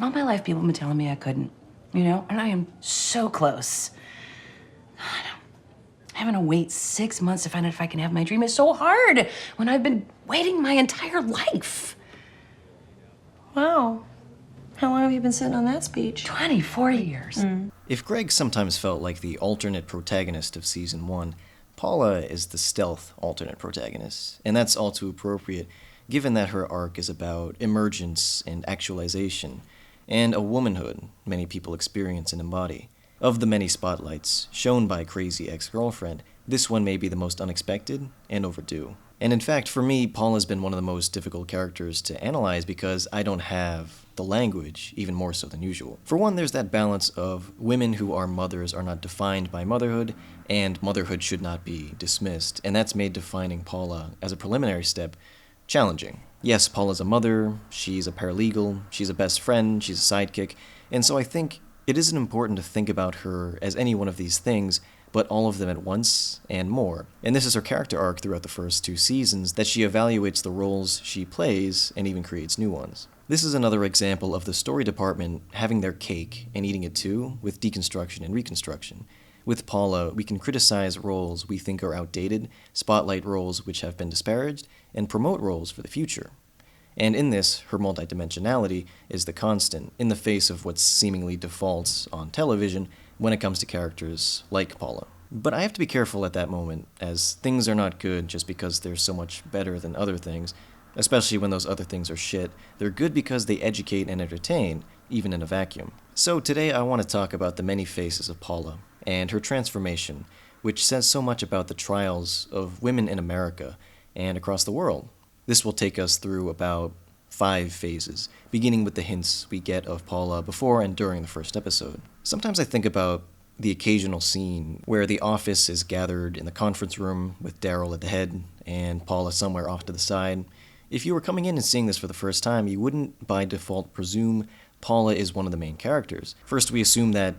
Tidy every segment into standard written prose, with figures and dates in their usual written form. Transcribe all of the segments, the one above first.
All my life, people have been telling me I couldn't, you know? And I am so close. Having to wait 6 months to find out if I can have my dream is so hard when I've been waiting my entire life. Wow. How long have you been sitting on that speech? 24 years. If Greg sometimes felt like the alternate protagonist of Season 1, Paula is the stealth alternate protagonist, and that's all too appropriate, given that her arc is about emergence and actualization, and a womanhood many people experience and embody. Of the many spotlights shown by Crazy Ex-Girlfriend, this one may be the most unexpected and overdue. And in fact, for me, Paula's been one of the most difficult characters to analyze because I don't have the language, even more so than usual. For one, there's that balance of women who are mothers are not defined by motherhood, and motherhood should not be dismissed, and that's made defining Paula as a preliminary step challenging. Yes, Paula's a mother, she's a paralegal, she's a best friend, she's a sidekick, and so I think it isn't important to think about her as any one of these things, but all of them at once and more. And this is her character arc throughout the first 2 seasons, that she evaluates the roles she plays and even creates new ones. This is another example of the story department having their cake and eating it too, with deconstruction and reconstruction. With Paula, we can criticize roles we think are outdated, spotlight roles which have been disparaged, and promote roles for the future. And in this, her multidimensionality is the constant, in the face of what seemingly defaults on television when it comes to characters like Paula. But I have to be careful at that moment, as things are not good just because they're so much better than other things, especially when those other things are shit. They're good because they educate and entertain, even in a vacuum. So today I want to talk about the many faces of Paula, and her transformation, which says so much about the trials of women in America and across the world. This will take us through about 5 phases, beginning with the hints we get of Paula before and during the first episode. Sometimes I think about the occasional scene where the office is gathered in the conference room with Daryl at the head and Paula somewhere off to the side. If you were coming in and seeing this for the first time, you wouldn't by default presume Paula is one of the main characters. First, we assume that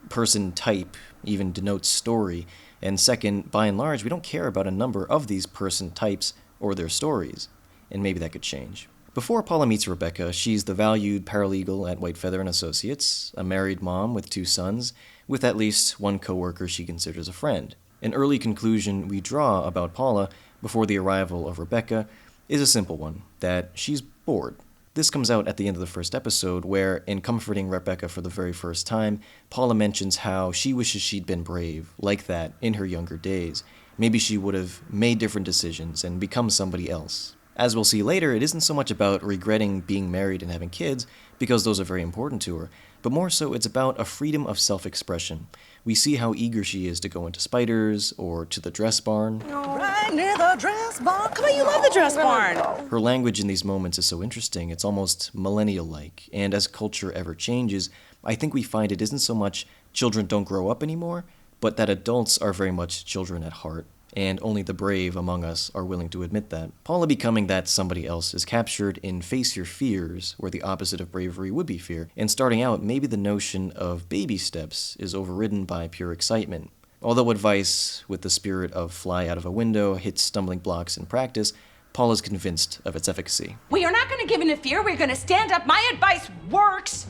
person type even denotes story, and second, by and large, we don't care about a number of these person types or their stories. And maybe that could change. Before Paula meets Rebecca, she's the valued paralegal at White Feather & Associates, a married mom with 2 sons, with at least one coworker she considers a friend. An early conclusion we draw about Paula before the arrival of Rebecca is a simple one, that she's bored. This comes out at the end of the first episode, where, in comforting Rebecca for the very first time, Paula mentions how she wishes she'd been brave, like that, in her younger days. Maybe she would have made different decisions and become somebody else. As we'll see later, it isn't so much about regretting being married and having kids, because those are very important to her, but more so it's about a freedom of self-expression. We see how eager she is to go into Spiders or to the dress barn. Right near the dress barn. Come on, you love the dress barn. Her language in these moments is so interesting, it's almost millennial-like, and as culture ever changes, I think we find it isn't so much children don't grow up anymore, but that adults are very much children at heart. And only the brave among us are willing to admit that. Paula becoming that somebody else is captured in Face Your Fears, where the opposite of bravery would be fear, and starting out, maybe the notion of baby steps is overridden by pure excitement. Although advice with the spirit of fly out of a window hits stumbling blocks in practice, Paula's convinced of its efficacy. We are not going to give in to fear, we're going to stand up. My advice works!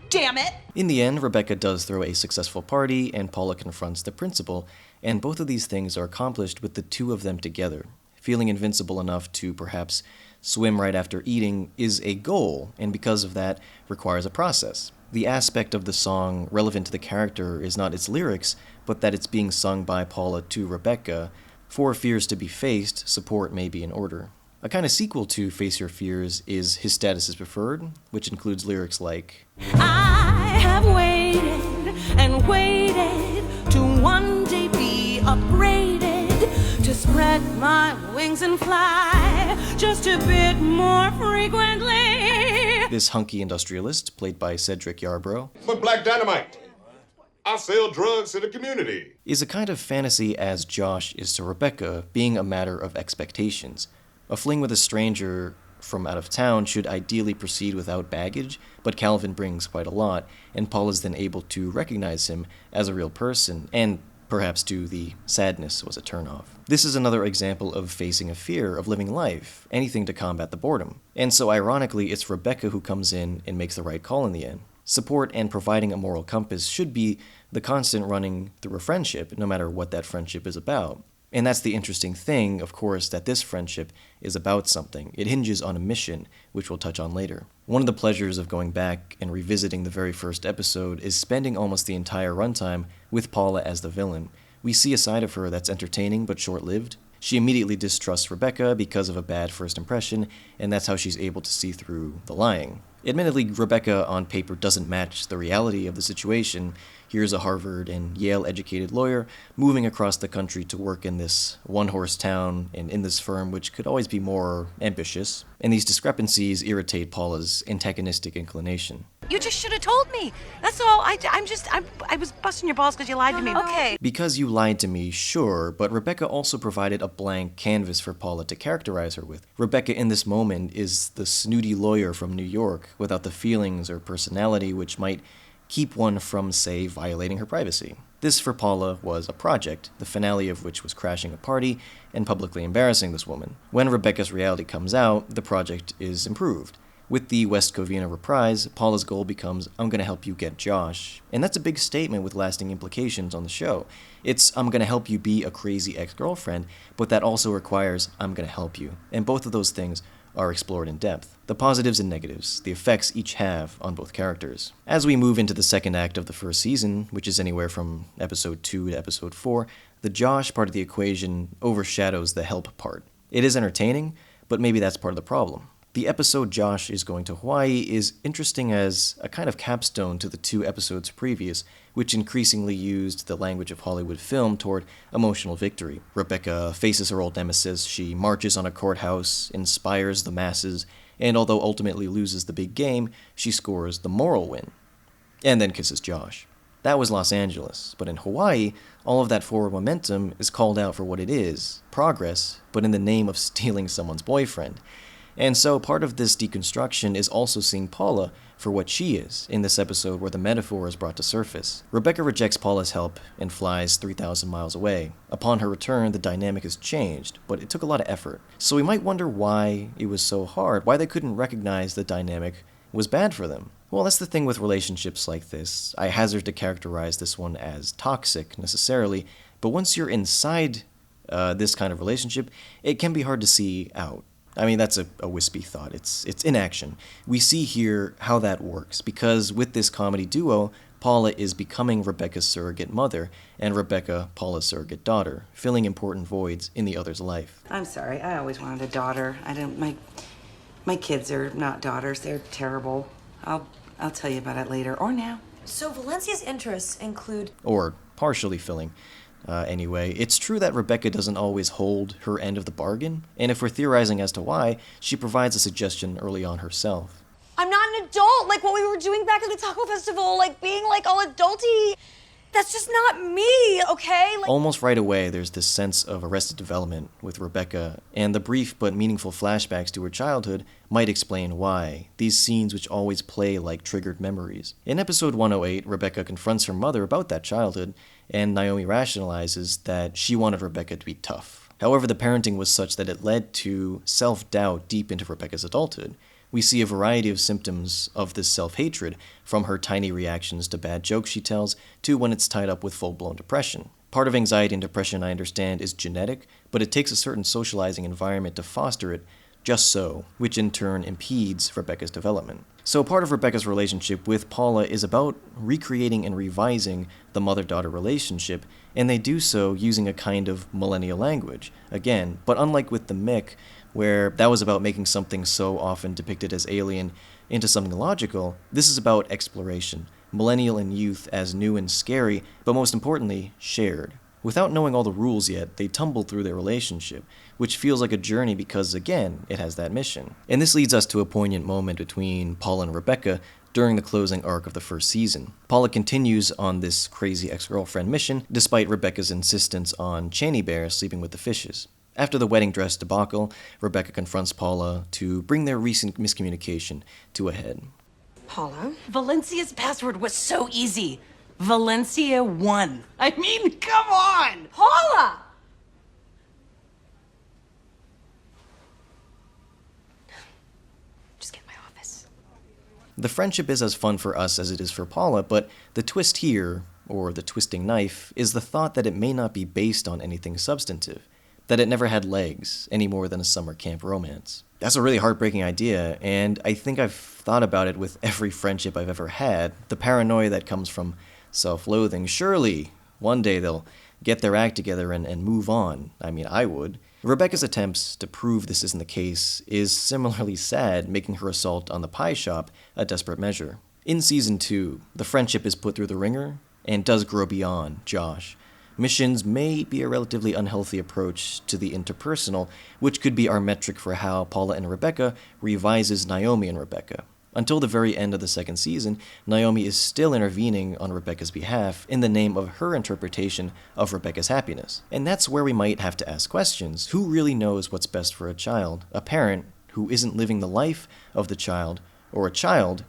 Damn it! In the end, Rebecca does throw a successful party, and Paula confronts the principal, and both of these things are accomplished with the 2 of them together. Feeling invincible enough to perhaps swim right after eating is a goal, and because of that, requires a process. The aspect of the song relevant to the character is not its lyrics, but that it's being sung by Paula to Rebecca. For fears to be faced, support may be in order. A kind of sequel to Face Your Fears is His Status is Preferred, which includes lyrics like, I have waited and waited to one day be upgraded, to spread my wings and fly just a bit more frequently. This hunky industrialist, played by Cedric Yarbrough, But Black Dynamite, I sell drugs to the community, is a kind of fantasy as Josh is to Rebecca, being a matter of expectations. A fling with a stranger from out of town should ideally proceed without baggage, but Calvin brings quite a lot, and Paul is then able to recognize him as a real person, and Perhaps too, the sadness was a turnoff. This is another example of facing a fear of living life, anything to combat the boredom. And so ironically, it's Rebecca who comes in and makes the right call in the end. Support and providing a moral compass should be the constant running through a friendship, no matter what that friendship is about. And that's the interesting thing, of course, that this friendship is about something. It hinges on a mission, which we'll touch on later. One of the pleasures of going back and revisiting the very first episode is spending almost the entire runtime with Paula as the villain. We see a side of her that's entertaining but short-lived. She immediately distrusts Rebecca because of a bad first impression, and that's how she's able to see through the lying. Admittedly, Rebecca on paper doesn't match the reality of the situation. Here's a Harvard and Yale-educated lawyer moving across the country to work in this one-horse town and in this firm which could always be more ambitious, and these discrepancies irritate Paula's antagonistic inclination. You just should have told me. That's all. I was busting your balls because you lied to me. Okay. Because you lied to me, sure, but Rebecca also provided a blank canvas for Paula to characterize her with. Rebecca in this moment is the snooty lawyer from New York without the feelings or personality which might keep one from, say, violating her privacy. This, for Paula, was a project, the finale of which was crashing a party and publicly embarrassing this woman. When Rebecca's reality comes out, the project is improved. With the West Covina reprise, Paula's goal becomes, I'm gonna help you get Josh. And that's a big statement with lasting implications on the show. It's, I'm gonna help you be a crazy ex-girlfriend, but that also requires, I'm gonna help you. And both of those things are explored in depth. The positives and negatives, the effects each have on both characters. As we move into the second act of the first season, which is anywhere from episode 2 to episode 4, the Josh part of the equation overshadows the help part. It is entertaining, but maybe that's part of the problem. The episode Josh is going to Hawaii is interesting as a kind of capstone to the 2 episodes previous, which increasingly used the language of Hollywood film toward emotional victory. Rebecca faces her old nemesis, she marches on a courthouse, inspires the masses, and although ultimately loses the big game, she scores the moral win. And then kisses Josh. That was Los Angeles, but in Hawaii, all of that forward momentum is called out for what it is, progress, but in the name of stealing someone's boyfriend. And so part of this deconstruction is also seeing Paula for what she is in this episode where the metaphor is brought to surface. Rebecca rejects Paula's help and flies 3,000 miles away. Upon her return, the dynamic has changed, but it took a lot of effort. So we might wonder why it was so hard, why they couldn't recognize the dynamic was bad for them. Well, that's the thing with relationships like this. I hazard to characterize this one as toxic, necessarily, but once you're inside this kind of relationship, it can be hard to see out. I mean, that's a wispy thought. It's inaction. We see here how that works, because with this comedy duo, Paula is becoming Rebecca's surrogate mother, and Rebecca, Paula's surrogate daughter, filling important voids in the other's life. I'm sorry, I always wanted a daughter. My kids are not daughters, they're terrible. I'll tell you about it later, or now. So Valencia's interests include... Or partially filling. Anyway, it's true that Rebecca doesn't always hold her end of the bargain, and if we're theorizing as to why, she provides a suggestion early on herself. I'm not an adult, like what we were doing back at the taco festival, like being like all adulty. That's just not me, okay? Like, almost right away, there's this sense of arrested development with Rebecca, and the brief but meaningful flashbacks to her childhood might explain why, these scenes which always play like triggered memories. In episode 108, Rebecca confronts her mother about that childhood, and Naomi rationalizes that she wanted Rebecca to be tough. However, the parenting was such that it led to self-doubt deep into Rebecca's adulthood. We see a variety of symptoms of this self-hatred, from her tiny reactions to bad jokes she tells, to when it's tied up with full-blown depression. Part of anxiety and depression, I understand, is genetic, but it takes a certain socializing environment to foster it, just so, which in turn impedes Rebecca's development. So part of Rebecca's relationship with Paula is about recreating and revising the mother-daughter relationship, and they do so using a kind of millennial language. Again, but unlike with the Mick, where that was about making something so often depicted as alien into something logical, this is about exploration, millennial and youth as new and scary, but most importantly, shared. Without knowing all the rules yet, they tumble through their relationship, which feels like a journey because, again, it has that mission. And this leads us to a poignant moment between Paula and Rebecca during the closing arc of the first season. Paula continues on this crazy ex-girlfriend mission, despite Rebecca's insistence on Channy Bear sleeping with the fishes. After the wedding dress debacle, Rebecca confronts Paula to bring their recent miscommunication to a head. Paula? Valencia's password was so easy. Valencia won. I mean, come on! Paula! Just get in my office. The friendship is as fun for us as it is for Paula, but the twist here, or the twisting knife, is the thought that it may not be based on anything substantive, that it never had legs, any more than a summer camp romance. That's a really heartbreaking idea, and I think I've thought about it with every friendship I've ever had, the paranoia that comes from self-loathing. Surely, one day they'll get their act together and move on. I mean, I would. Rebecca's attempts to prove this isn't the case is similarly sad, making her assault on the pie shop a desperate measure. In Season 2, the friendship is put through the ringer and does grow beyond Josh. Missions may be a relatively unhealthy approach to the interpersonal, which could be our metric for how Paula and Rebecca revises Naomi and Rebecca. Until the very end of the second season, Naomi is still intervening on Rebecca's behalf in the name of her interpretation of Rebecca's happiness. And that's where we might have to ask questions. Who really knows what's best for a child? A parent who isn't living the life of the child, or a child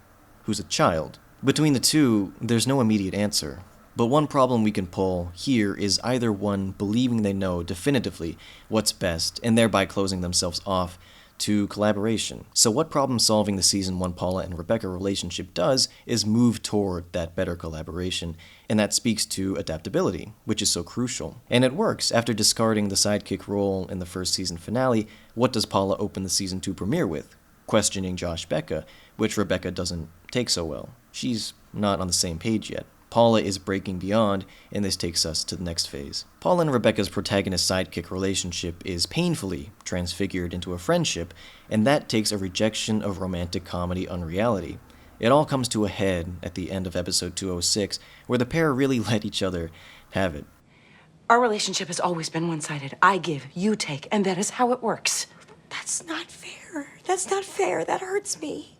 who's a child? Between the two, there's no immediate answer. But one problem we can pull here is either one believing they know definitively what's best and thereby closing themselves off to collaboration. So what problem solving the Season 1 Paula and Rebecca relationship does is move toward that better collaboration, and that speaks to adaptability, which is so crucial. And it works. After discarding the sidekick role in the first season finale, what does Paula open the Season 2 premiere with? Questioning Josh Becca, which Rebecca doesn't take so well. She's not on the same page yet. Paula is breaking beyond, and this takes us to the next phase. Paula and Rebecca's protagonist-sidekick relationship is painfully transfigured into a friendship, and that takes a rejection of romantic comedy unreality. It all comes to a head at the end of episode 206, where the pair really let each other have it. Our relationship has always been one-sided. I give, you take, and that is how it works. That's not fair. That's not fair. That hurts me.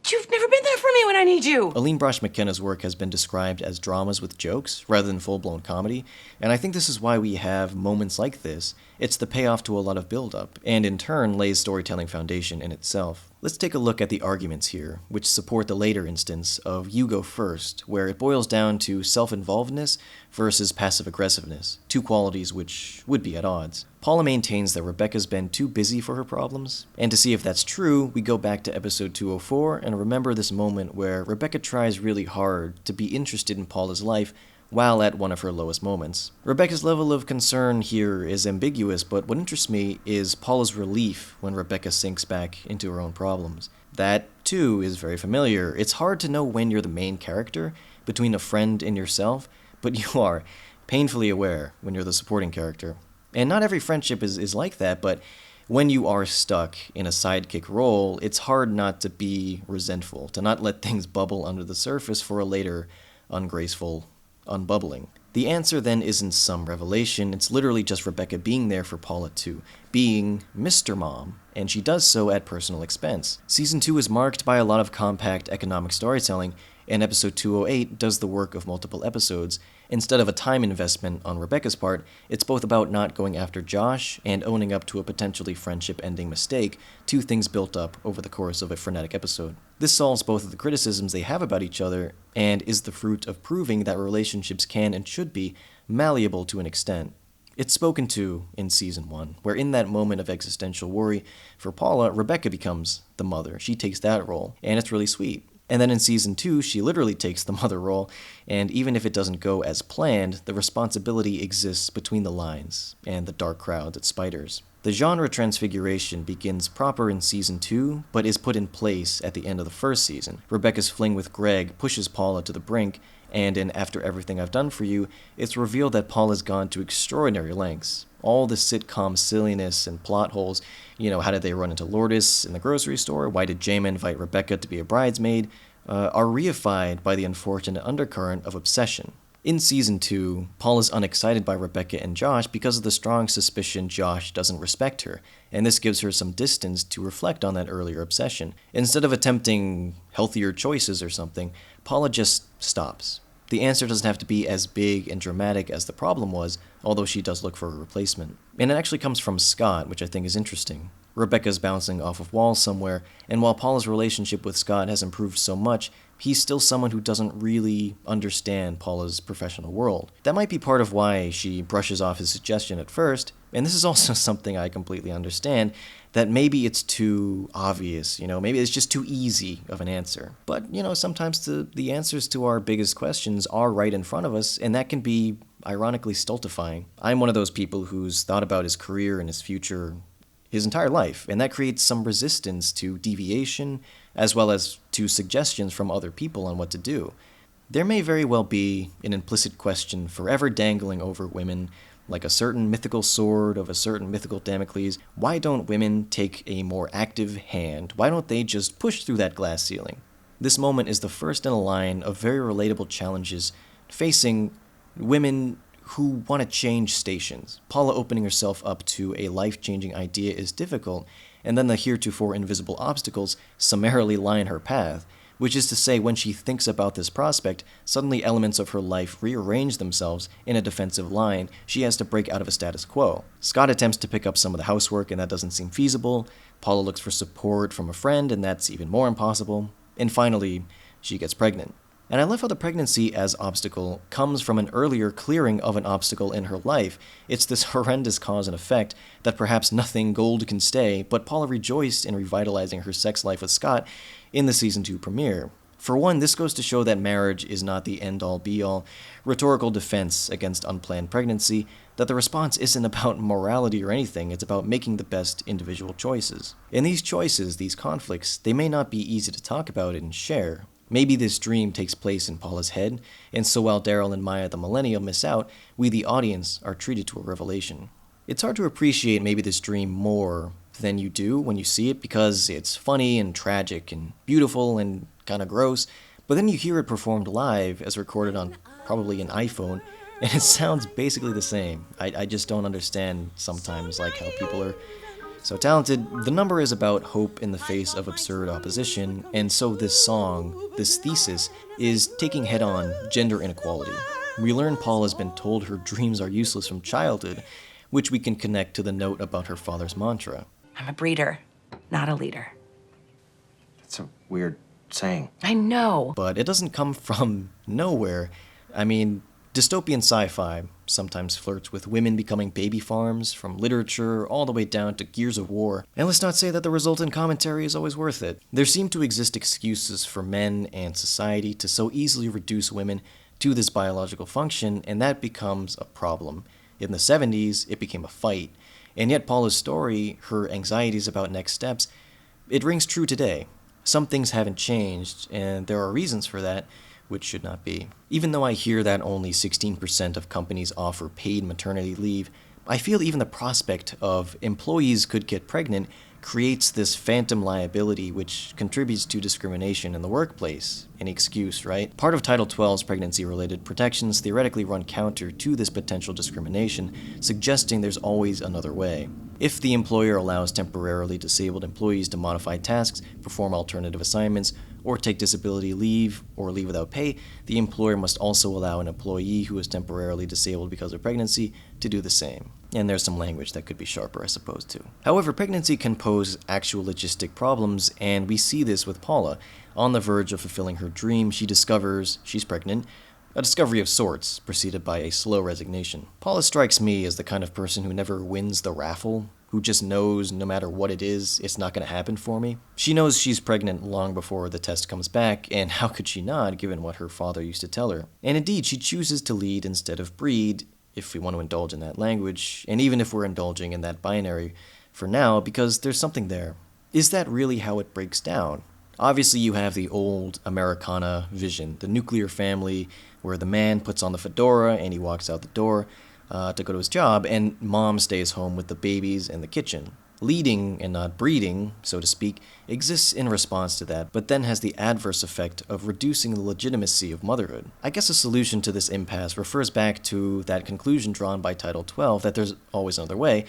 You've never been there for me when I need you. Aline Brosh McKenna's work has been described as dramas with jokes rather than full-blown comedy, and I think this is why we have moments like this. It's the payoff to a lot of build-up, and in turn lays storytelling foundation in itself. Let's take a look at the arguments here, which support the later instance of you go first, where it boils down to self-involvedness versus passive-aggressiveness, two qualities which would be at odds. Paula maintains that Rebecca's been too busy for her problems, and to see if that's true, we go back to episode 204 and remember this moment where Rebecca tries really hard to be interested in Paula's life while at one of her lowest moments. Rebecca's level of concern here is ambiguous, but what interests me is Paula's relief when Rebecca sinks back into her own problems. That, too, is very familiar. It's hard to know when you're the main character between a friend and yourself, but you are painfully aware when you're the supporting character. And not every friendship is like that, but when you are stuck in a sidekick role, it's hard not to be resentful, to not let things bubble under the surface for a later ungraceful unbubbling. The answer then isn't some revelation, it's literally just Rebecca being there for Paula too, being Mr. Mom, and she does so at personal expense. Season 2 is marked by a lot of compact economic storytelling, and episode 208 does the work of multiple episodes. Instead of a time investment on Rebecca's part, it's both about not going after Josh and owning up to a potentially friendship-ending mistake, two things built up over the course of a frenetic episode. This solves both of the criticisms they have about each other and is the fruit of proving that relationships can and should be malleable to an extent. It's spoken to in Season 1, where in that moment of existential worry for Paula, Rebecca becomes the mother. She takes that role, and it's really sweet. And then in Season 2, she literally takes the mother role, and even if it doesn't go as planned, the responsibility exists between the lines and the dark crowds at Spiders. The genre transfiguration begins proper in Season 2, but is put in place at the end of the first season. Rebecca's fling with Greg pushes Paula to the brink, and in After Everything I've Done For You, it's revealed that Paula's gone to extraordinary lengths. All the sitcom silliness and plot holes, how did they run into Lourdes in the grocery store? Why did Jayma invite Rebecca to be a bridesmaid? Are reified by the unfortunate undercurrent of obsession. In Season 2, Paul is unexcited by Rebecca and Josh because of the strong suspicion Josh doesn't respect her, and this gives her some distance to reflect on that earlier obsession. Instead of attempting healthier choices or something, Paula just stops. The answer doesn't have to be as big and dramatic as the problem was, although she does look for a replacement. And it actually comes from Scott, which I think is interesting. Rebecca's bouncing off of walls somewhere, and while Paula's relationship with Scott has improved so much, he's still someone who doesn't really understand Paula's professional world. That might be part of why she brushes off his suggestion at first, and this is also something I completely understand, that maybe it's too obvious, maybe it's just too easy of an answer. But, sometimes the answers to our biggest questions are right in front of us, and that can be ironically stultifying. I'm one of those people who's thought about his career and his future his entire life, and that creates some resistance to deviation as well as to suggestions from other people on what to do. There may very well be an implicit question forever dangling over women, like a certain mythical sword of a certain mythical Damocles. Why don't women take a more active hand? Why don't they just push through that glass ceiling? This moment is the first in a line of very relatable challenges facing women who want to change stations. Paula opening herself up to a life-changing idea is difficult, and then the heretofore invisible obstacles summarily line her path, which is to say, when she thinks about this prospect, suddenly elements of her life rearrange themselves in a defensive line. She has to break out of a status quo. Scott attempts to pick up some of the housework, and that doesn't seem feasible. Paula looks for support from a friend, and that's even more impossible. And finally, she gets pregnant. And I love how the pregnancy as obstacle comes from an earlier clearing of an obstacle in her life. It's this horrendous cause and effect that perhaps nothing gold can stay, but Paula rejoiced in revitalizing her sex life with Scott in the season 2 premiere. For one, this goes to show that marriage is not the end-all be-all rhetorical defense against unplanned pregnancy, that the response isn't about morality or anything, it's about making the best individual choices. And these choices, these conflicts, they may not be easy to talk about and share. Maybe this dream takes place in Paula's head, and so while Daryl and Maya the millennial miss out, we the audience are treated to a revelation. It's hard to appreciate maybe this dream more than you do when you see it because it's funny and tragic and beautiful and kind of gross, but then you hear it performed live as recorded on probably an iPhone, and it sounds basically the same. I just don't understand sometimes like how people are so talented. The number is about hope in the face of absurd opposition, and so this song, this thesis, is taking head-on gender inequality. We learn Paula has been told her dreams are useless from childhood, which we can connect to the note about her father's mantra. I'm a breeder, not a leader. That's a weird saying. I know. But it doesn't come from nowhere. I mean, dystopian sci-fi sometimes flirts with women becoming baby farms, from literature all the way down to Gears of War. And let's not say that the resultant commentary is always worth it. There seem to exist excuses for men and society to so easily reduce women to this biological function, and that becomes a problem. In the 70s, it became a fight. And yet Paula's story, her anxieties about next steps, it rings true today. Some things haven't changed, and there are reasons for that, which should not be. Even though I hear that only 16% of companies offer paid maternity leave, I feel even the prospect of employees could get pregnant creates this phantom liability which contributes to discrimination in the workplace. Any excuse, right? Part of Title XII's pregnancy-related protections theoretically run counter to this potential discrimination, suggesting there's always another way. If the employer allows temporarily disabled employees to modify tasks, perform alternative assignments, or take disability leave or leave without pay, the employer must also allow an employee who is temporarily disabled because of pregnancy to do the same. And there's some language that could be sharper, I suppose, too. However, pregnancy can pose actual logistic problems, and we see this with Paula. On the verge of fulfilling her dream, she discovers she's pregnant, a discovery of sorts, preceded by a slow resignation. Paula strikes me as the kind of person who never wins the raffle, who just knows no matter what it is, it's not going to happen for me. She knows she's pregnant long before the test comes back, and how could she not, given what her father used to tell her? And indeed, she chooses to lead instead of breed, if we want to indulge in that language, and even if we're indulging in that binary for now, because there's something there. Is that really how it breaks down? Obviously, you have the old Americana vision, the nuclear family, where the man puts on the fedora and he walks out the door to go to his job, and mom stays home with the babies in the kitchen. Leading, and not breeding, so to speak, exists in response to that, but then has the adverse effect of reducing the legitimacy of motherhood. I guess a solution to this impasse refers back to that conclusion drawn by Title XII that there's always another way,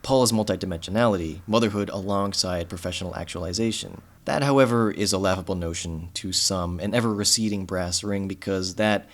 Paula's multidimensionality, motherhood alongside professional actualization. That, however, is a laughable notion to some, an ever-receding brass ring, because that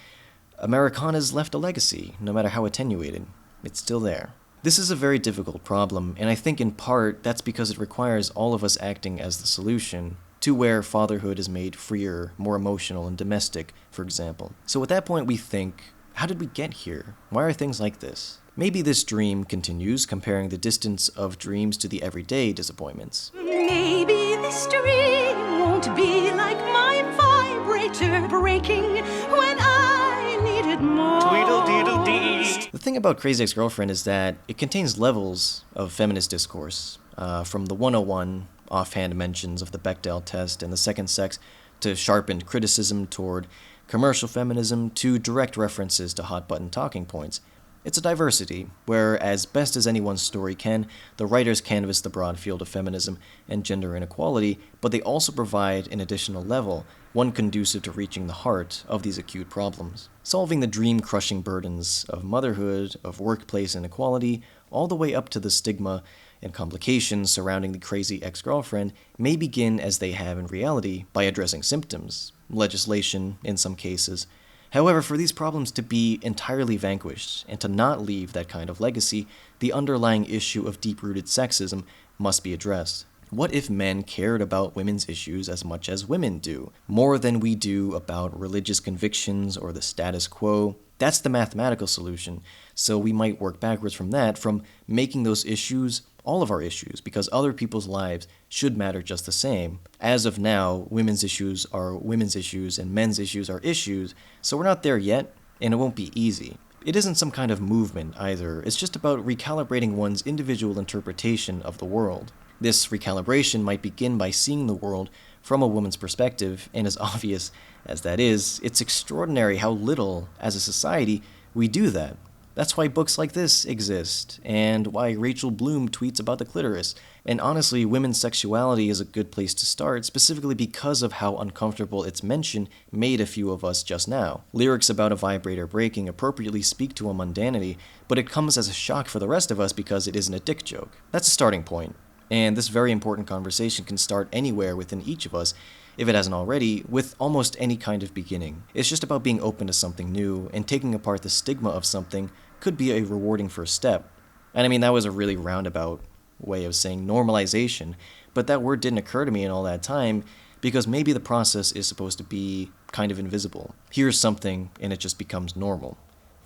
Americana's left a legacy, no matter how attenuated. It's still there. This is a very difficult problem, and I think in part that's because it requires all of us acting as the solution to where fatherhood is made freer, more emotional and domestic, for example. So at that point we think, how did we get here? Why are things like this? Maybe this dream continues, comparing the distance of dreams to the everyday disappointments. Maybe this dream won't be like my vibrator breaking when I need it most. Tweedle-deedle-dee. The thing about Crazy Ex-Girlfriend is that it contains levels of feminist discourse, from the 101 offhand mentions of the Bechdel test and the second sex, to sharpened criticism toward commercial feminism, to direct references to hot-button talking points. It's a diversity, where, as best as anyone's story can, the writers canvass the broad field of feminism and gender inequality, but they also provide an additional level, one conducive to reaching the heart of these acute problems. Solving the dream-crushing burdens of motherhood, of workplace inequality, all the way up to the stigma and complications surrounding the crazy ex-girlfriend may begin as they have in reality by addressing symptoms, legislation in some cases. However, for these problems to be entirely vanquished and to not leave that kind of legacy, the underlying issue of deep-rooted sexism must be addressed. What if men cared about women's issues as much as women do, more than we do about religious convictions or the status quo? That's the mathematical solution, so we might work backwards from that, from making those issues all of our issues, because other people's lives should matter just the same. As of now, women's issues are women's issues and men's issues are issues, so we're not there yet, and it won't be easy. It isn't some kind of movement either, it's just about recalibrating one's individual interpretation of the world. This recalibration might begin by seeing the world from a woman's perspective, and as obvious as that is, it's extraordinary how little, as a society, we do that. That's why books like this exist, and why Rachel Bloom tweets about the clitoris. And honestly, women's sexuality is a good place to start, specifically because of how uncomfortable its mention made a few of us just now. Lyrics about a vibrator breaking appropriately speak to a mundanity, but it comes as a shock for the rest of us because it isn't a dick joke. That's a starting point. And this very important conversation can start anywhere within each of us, if it hasn't already, with almost any kind of beginning. It's just about being open to something new, and taking apart the stigma of something could be a rewarding first step. And I mean, that was a really roundabout way of saying normalization, but that word didn't occur to me in all that time, because maybe the process is supposed to be kind of invisible. Here's something, and it just becomes normal.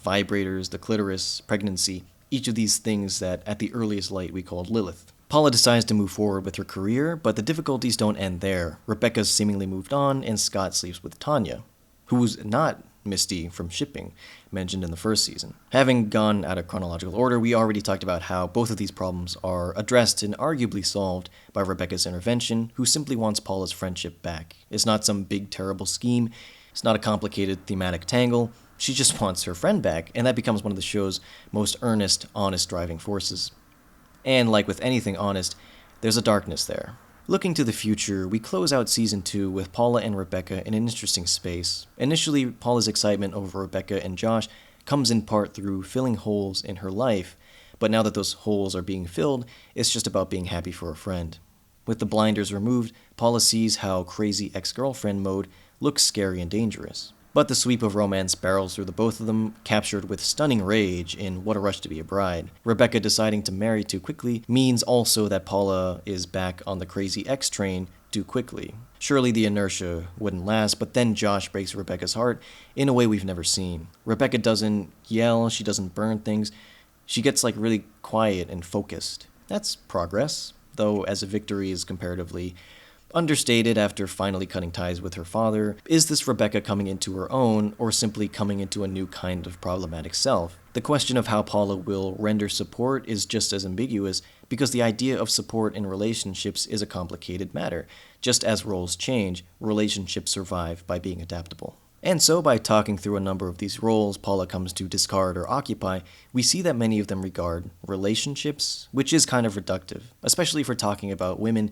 Vibrators, the clitoris, pregnancy, each of these things that at the earliest light we called Lilith. Paula decides to move forward with her career, but the difficulties don't end there. Rebecca's seemingly moved on, and Scott sleeps with Tanya, who's not Misty from Shipping, mentioned in the first season. Having gone out of chronological order, we already talked about how both of these problems are addressed and arguably solved by Rebecca's intervention, who simply wants Paula's friendship back. It's not some big terrible scheme, it's not a complicated thematic tangle, she just wants her friend back, and that becomes one of the show's most earnest, honest driving forces. And like with anything honest, there's a darkness there. Looking to the future, we close out Season 2 with Paula and Rebecca in an interesting space. Initially, Paula's excitement over Rebecca and Josh comes in part through filling holes in her life, but now that those holes are being filled, it's just about being happy for a friend. With the blinders removed, Paula sees how crazy ex-girlfriend mode looks scary and dangerous. But the sweep of romance barrels through the both of them, captured with stunning rage in What a Rush to Be a Bride. Rebecca deciding to marry too quickly means also that Paula is back on the crazy ex train too quickly. Surely the inertia wouldn't last, but then Josh breaks Rebecca's heart in a way we've never seen. Rebecca doesn't yell, she doesn't burn things, she gets really quiet and focused. That's progress, though as a victory is comparatively understated after finally cutting ties with her father. Is this Rebecca coming into her own, or simply coming into a new kind of problematic self? The question of how Paula will render support is just as ambiguous, because the idea of support in relationships is a complicated matter. Just as roles change, relationships survive by being adaptable. And so, by talking through a number of these roles Paula comes to discard or occupy, we see that many of them regard relationships, which is kind of reductive, especially for talking about women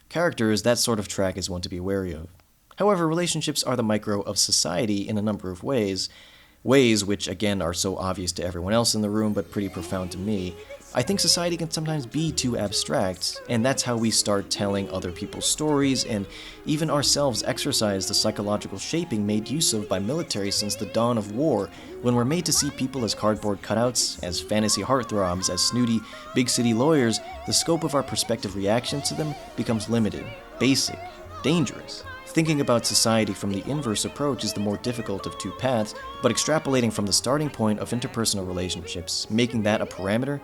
characters. That sort of track is one to be wary of. However, relationships are the micro of society in a number of ways which again are so obvious to everyone else in the room but pretty profound to me. I think society can sometimes be too abstract, and that's how we start telling other people's stories and even ourselves exercise the psychological shaping made use of by military since the dawn of war, when we're made to see people as cardboard cutouts, as fantasy heartthrobs, as snooty, big city lawyers. The scope of our perspective reaction to them becomes limited, basic, dangerous. Thinking about society from the inverse approach is the more difficult of two paths, but extrapolating from the starting point of interpersonal relationships, making that a parameter,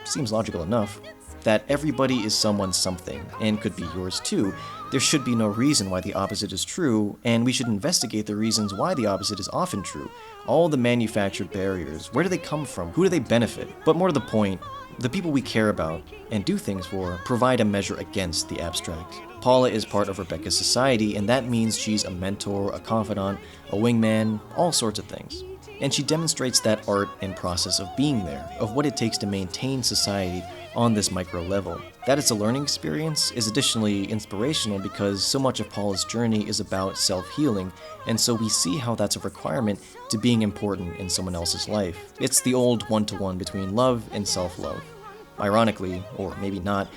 seems logical enough. That everybody is someone's something, and could be yours too. There should be no reason why the opposite is true, and we should investigate the reasons why the opposite is often true. All the manufactured barriers, where do they come from? Who do they benefit? But more to the point, the people we care about and do things for provide a measure against the abstract. Paula is part of Rebecca's society, and that means she's a mentor, a confidant, a wingman, all sorts of things. And she demonstrates that art and process of being there, of what it takes to maintain society on this micro level. That it's a learning experience is additionally inspirational because so much of Paula's journey is about self-healing, and so we see how that's a requirement to being important in someone else's life. It's the old one-to-one between love and self-love. Ironically, or maybe not,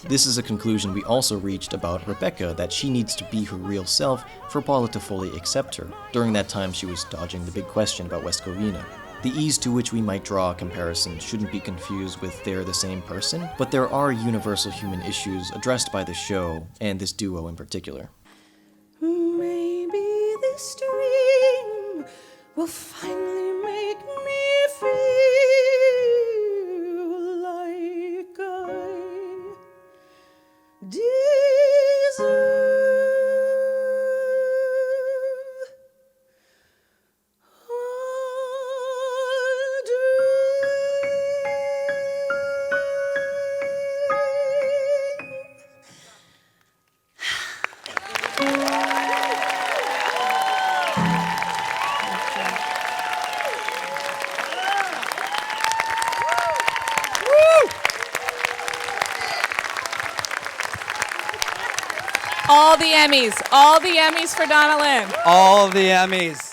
this is a conclusion we also reached about Rebecca, that she needs to be her real self for Paula to fully accept her. During that time, she was dodging the big question about West Covina. The ease to which we might draw a comparison shouldn't be confused with they're the same person, but there are universal human issues addressed by the show, and this duo in particular. Maybe this dream will finally make me feel like I deserve All the Emmys for Donna Lynn. All the Emmys.